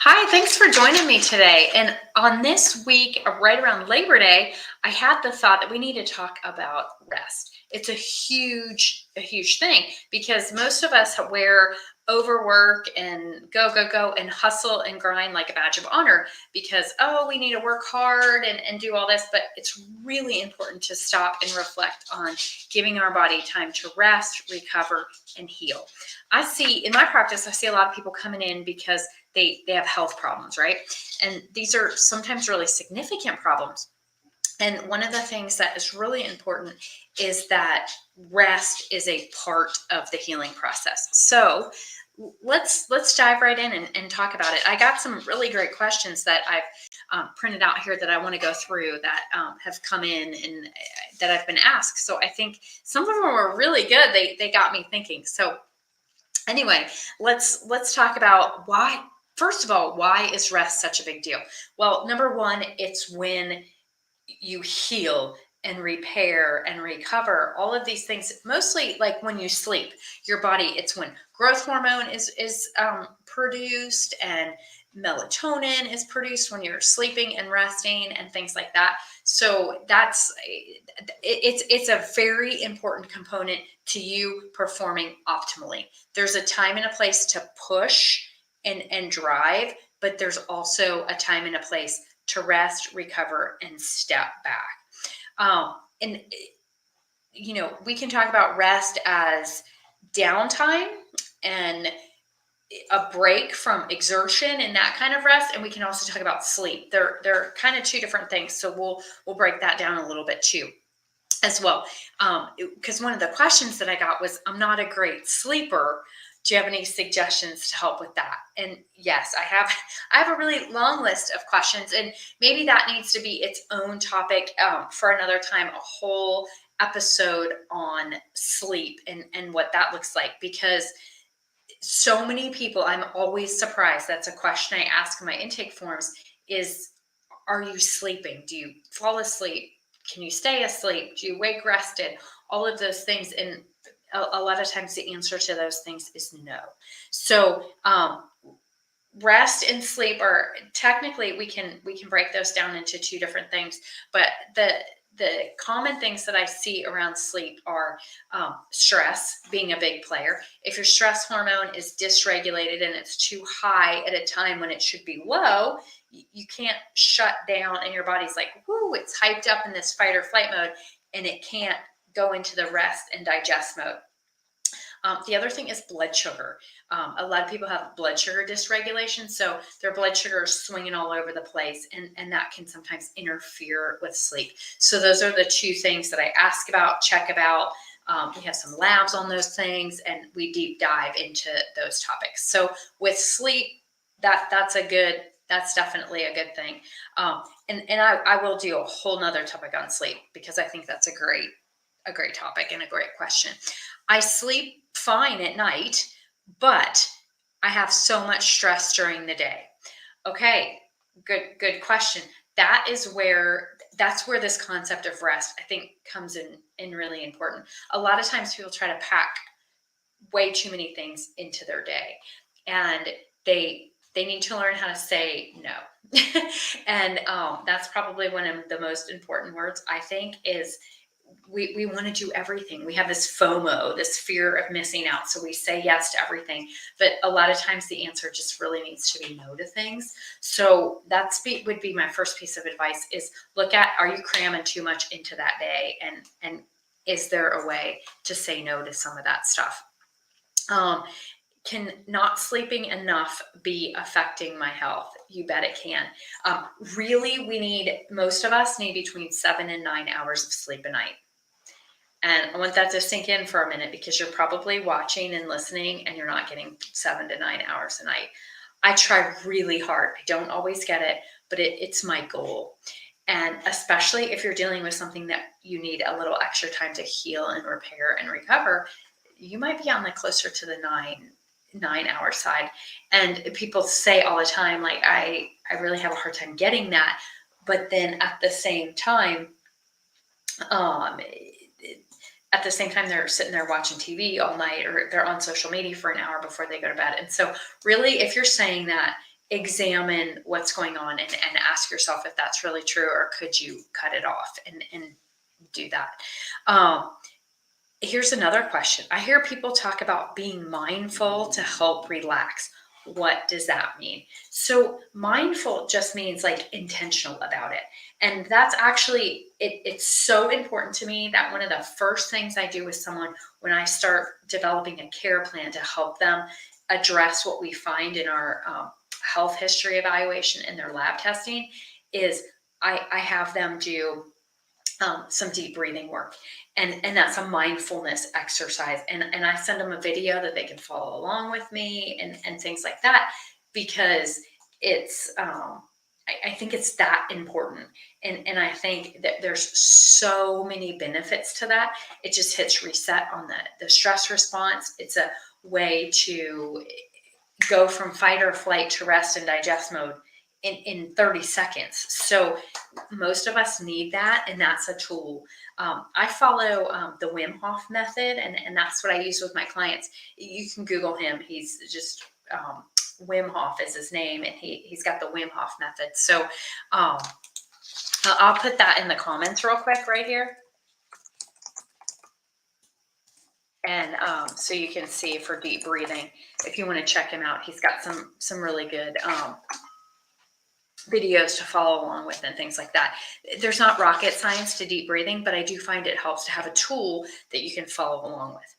Hi, thanks for joining me today. And on this week, right around Labor Day, I had the thought that we need to talk about rest. It's a huge thing because most of us wear overwork and go and hustle and grind like a badge of honor because, oh, we need to work hard and do all this. But it's really important to stop and reflect on giving our body time to rest, recover, and heal. I see in my practice, I see a lot of people coming in because they have health problems, right? And these are sometimes really significant problems. And one of the things that is really important is that rest is a part of the healing process. So let's dive right in and talk about it. I got some really great questions that I've printed out here that I want to go through that have come in and that I've been asked. So I think some of them were really good. They got me thinking. So anyway, let's talk about why. First of all, why is rest such a big deal? Well, number one, it's when you heal and repair and recover all of these things, mostly like when you sleep your body. It's when growth hormone is produced, and melatonin is produced when you're sleeping and resting and things like that. So it's a very important component to you performing optimally. There's a time and a place to push and drive, but there's also a time and a place to rest, recover, and step back. And we can talk about rest as downtime and a break from exertion and that kind of rest, and we can also talk about sleep. They're kind of two different things, so we'll break that down a little bit too as well. Because one of the questions that I got was, I'm not a great sleeper. Do you have any suggestions to help with that? And yes, I have. I have a really long list of questions, and maybe that needs to be its own topic for another time, a whole episode on sleep and what that looks like. Because so many people, I'm always surprised. That's a question I ask in my intake forms is, are you sleeping? Do you fall asleep? Can you stay asleep? Do you wake rested? All of those things. And a lot of times the answer to those things is no. So rest and sleep are technically, we can break those down into two different things, but the common things that I see around sleep are stress being a big player. If your stress hormone is dysregulated and it's too high at a time when it should be low, you can't shut down, and your body's like, whoo, it's hyped up in this fight or flight mode, and it can't go into the rest and digest mode. The other thing is blood sugar. A lot of people have blood sugar dysregulation, so their blood sugar is swinging all over the place, and that can sometimes interfere with sleep. So those are the two things that I ask about, check about. We have some labs on those things, and we deep dive into those topics. So with sleep, that's definitely a good thing. And I will do a whole nother topic on sleep because I think that's a great topic and a great question. I sleep fine at night, but I have so much stress during the day. Okay, good question. That's where this concept of rest, I think, comes in really important. A lot of times people try to pack way too many things into their day, and they need to learn how to say no. And that's probably one of the most important words, I think, is we want to do everything. We have this FOMO, this fear of missing out. So we say yes to everything. But a lot of times the answer just really needs to be no to things. So would be my first piece of advice is look at, are you cramming too much into that day? And is there a way to say no to some of that stuff? Can not sleeping enough be affecting my health? You bet it can. Really, most of us need between 7 and 9 hours of sleep a night. And I want that to sink in for a minute because you're probably watching and listening and you're not getting 7 to 9 hours a night. I try really hard. I don't always get it, but it's my goal. And especially if you're dealing with something that you need a little extra time to heal and repair and recover, you might be on the closer to the 9 hour side. And people say all the time, like, I really have a hard time getting that. But then at the same time, they're sitting there watching TV all night, or they're on social media for an hour before they go to bed. And so really, if you're saying that, examine what's going on and ask yourself if that's really true, or could you cut it off and do that. Um, Here's another question. I hear people talk about being mindful to help relax. What does that mean? So, mindful just means like intentional about it. And that's actually, it's so important to me that one of the first things I do with someone when I start developing a care plan to help them address what we find in our health history evaluation and their lab testing is I have them do some deep breathing work, and that's a mindfulness exercise, and I send them a video that they can follow along with me and things like that, because it's I think it's that important, and I think that there's so many benefits to that. It just hits reset on the stress response. It's a way to go from fight or flight to rest and digest mode in 30 seconds. So most of us need that, and that's a tool. I follow the Wim Hof method, and that's what I use with my clients. You can Google him. He's just Wim Hof is his name, and he's got the Wim Hof method. So I'll put that in the comments real quick right here. And so you can see for deep breathing, if you want to check him out, he's got some really good videos to follow along with and things like that. There's not rocket science to deep breathing, but I do find it helps to have a tool that you can follow along with.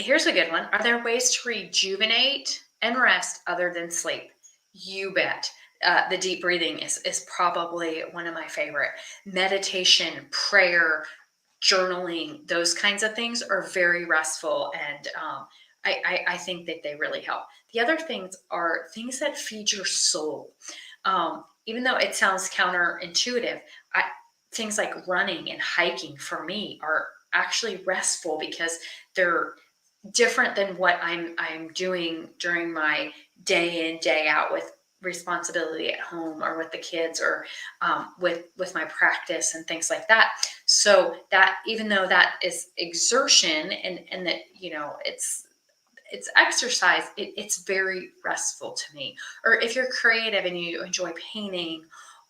Here's a good one. Are there ways to rejuvenate and rest other than sleep? You bet. The deep breathing is probably one of my favorite. Meditation, prayer, journaling, those kinds of things are very restful, and I think that they really help. The other things are things that feed your soul. Even though it sounds counterintuitive, things like running and hiking for me are actually restful because they're different than what I'm doing during my day in day out with responsibility at home or with the kids, or with my practice and things like that. So that, even though that is exertion, and that, it's exercise, it's very restful to me. Or if you're creative and you enjoy painting,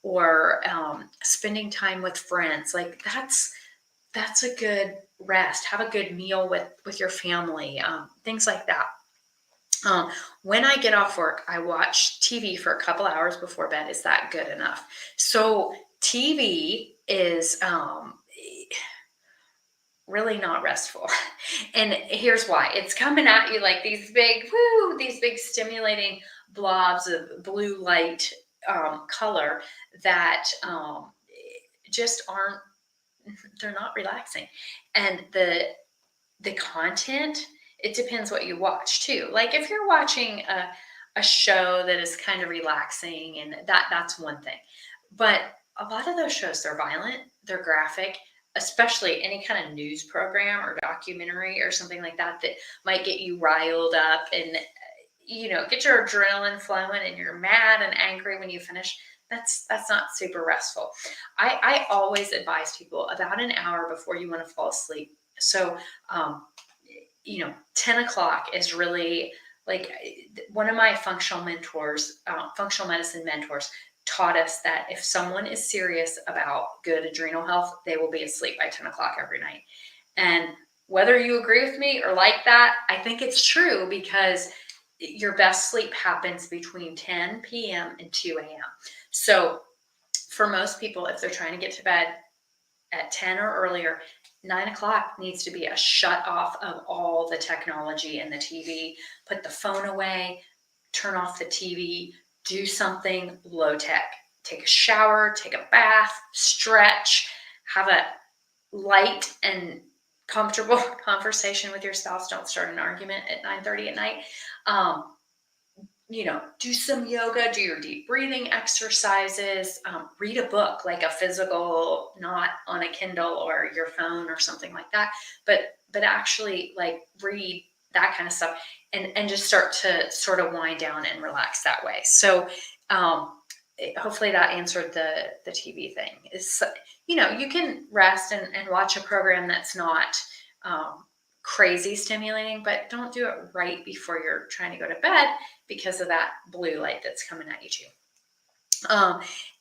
or spending time with friends, like that's a good rest. Have a good meal with your family, things like that. When I get off work, I watch TV for a couple hours before bed. Is that good enough? So TV is really not restful. And here's why. It's coming at you like these big stimulating blobs of blue light color that just aren't, they're not relaxing. And the content, it depends what you watch too. Like if you're watching a show that is kind of relaxing, and that's one thing. But a lot of those shows, they're violent, they're graphic, especially any kind of news program or documentary or something like that that might get you riled up and get your adrenaline flowing, and you're mad and angry when you finish. That's not super restful. I always advise people about an hour before you want to fall asleep. So 10 o'clock is really like, one of my functional medicine mentors taught us that if someone is serious about good adrenal health, they will be asleep by 10 o'clock every night. And whether you agree with me or like that, I think it's true, because your best sleep happens between 10 p.m. and 2 a.m. So for most people, if they're trying to get to bed at 10 or earlier, 9 o'clock needs to be a shut off of all the technology and the TV. Put the phone away, turn off the TV, do something low tech. Take a shower, take a bath, stretch, have a light and comfortable conversation with your spouse. Don't start an argument at 9:30 at night. Do some yoga, do your deep breathing exercises, read a book, like a physical, not on a Kindle or your phone or something like that, but actually like read that kind of stuff, and just start to sort of wind down and relax that way. So hopefully that answered the TV thing. You can rest and watch a program that's not crazy stimulating, but don't do it right before you're trying to go to bed because of that blue light that's coming at you too.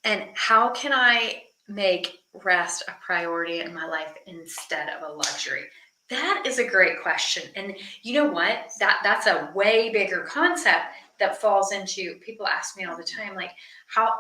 And how can I make rest a priority in my life instead of a luxury? That is a great question. And you know what? That's a way bigger concept that falls into, people ask me all the time, like, how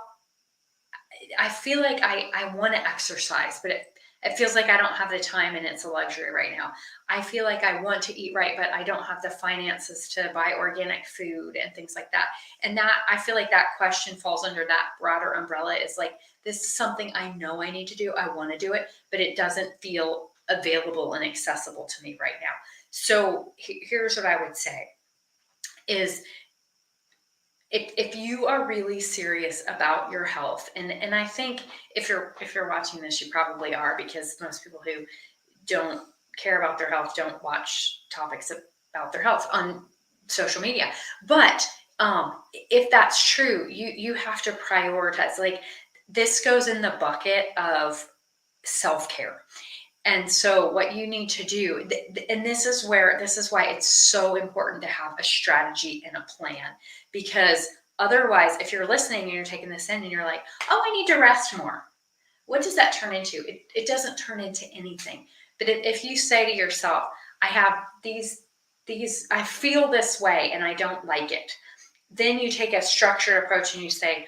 I feel like I want to exercise, but it feels like I don't have the time and it's a luxury right now. I feel like I want to eat right, but I don't have the finances to buy organic food and things like that. And that, I feel like that question falls under that broader umbrella, is like, this is something I know I need to do. I want to do it, but it doesn't feel available and accessible to me right now. So here's what I would say is, if you are really serious about your health, and I think if you're watching this, you probably are, because most people who don't care about their health don't watch topics about their health on social media. But if that's true, you have to prioritize. Like, this goes in the bucket of self-care. And so what you need to do, and this is why it's so important to have a strategy and a plan, because otherwise, if you're listening and you're taking this in and you're like, oh, I need to rest more, what does that turn into? It doesn't turn into anything. But if you say to yourself, I have these, I feel this way and I don't like it, then you take a structured approach and you say,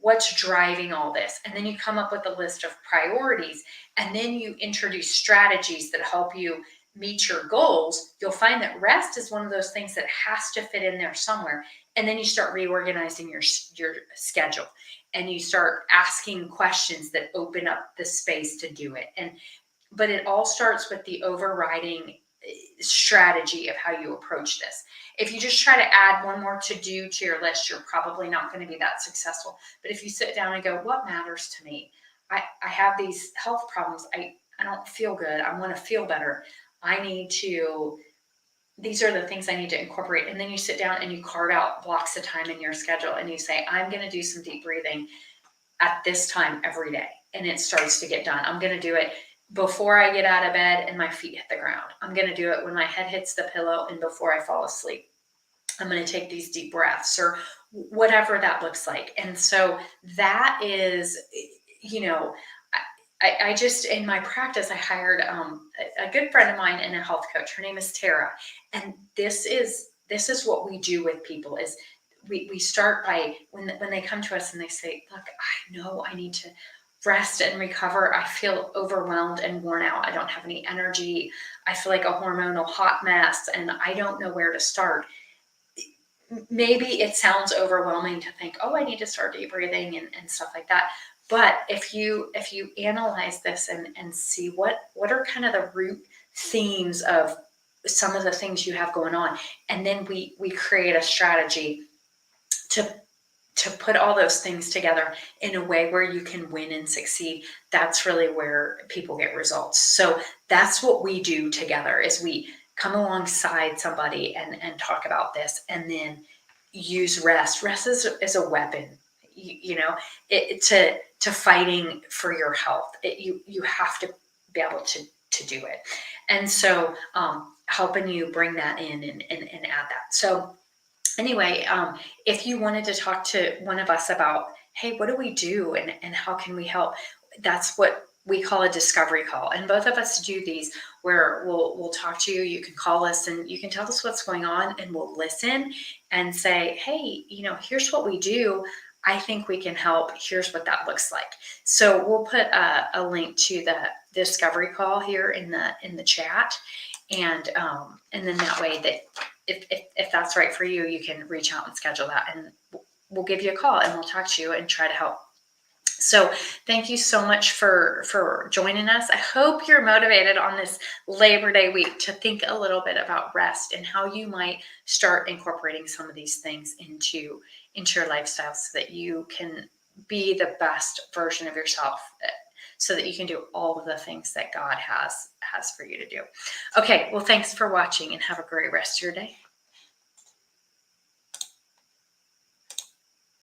what's driving all this? And then you come up with a list of priorities, and then you introduce strategies that help you meet your goals. You'll find that rest is one of those things that has to fit in there somewhere. And then you start reorganizing your schedule, and you start asking questions that open up the space to do it. But it all starts with the overriding strategy of how you approach this. If you just try to add one more to do to your list, you're probably not going to be that successful. But if you sit down and go, what matters to me? I have these health problems. I don't feel good. I want to feel better. These are the things I need to incorporate. And then you sit down and you carve out blocks of time in your schedule and you say, I'm going to do some deep breathing at this time every day. And it starts to get done. I'm going to do it before I get out of bed and my feet hit the ground. I'm going to do it when my head hits the pillow and before I fall asleep. I'm going to take these deep breaths, or whatever that looks like. And so that is, I just, in my practice, I hired a good friend of mine and a health coach. Her name is Tara. And this is what we do with people is we start by, when they come to us and they say, look, I know I need to rest and recover. I feel overwhelmed and worn out. I don't have any energy. I feel like a hormonal hot mess and I don't know where to start. Maybe it sounds overwhelming to think, oh, I need to start deep breathing and stuff like that. But if you analyze this and see what are kind of the root themes of some of the things you have going on, and then we create a strategy to put all those things together in a way where you can win and succeed, that's really where people get results. So that's what we do together, is we come alongside somebody and talk about this, and then use rest. Rest is a weapon, to fighting for your health. You have to be able to do it. And so helping you bring that in and add that. So anyway, if you wanted to talk to one of us about, hey, what do we do and how can we help? That's what we call a discovery call. And both of us do these where we'll talk to you. You can call us and you can tell us what's going on, and we'll listen and say, hey, here's what we do. I think we can help. Here's what that looks like. So we'll put a link to the discovery call here in the chat. And then that way that if that's right for you, you can reach out and schedule that, and we'll give you a call and we'll talk to you and try to help. So thank you so much for joining us. I hope you're motivated on this Labor Day week to think a little bit about rest and how you might start incorporating some of these things into your lifestyle so that you can be the best version of yourself, so that you can do all of the things that God has for you to do. Okay, well, thanks for watching and have a great rest of your day.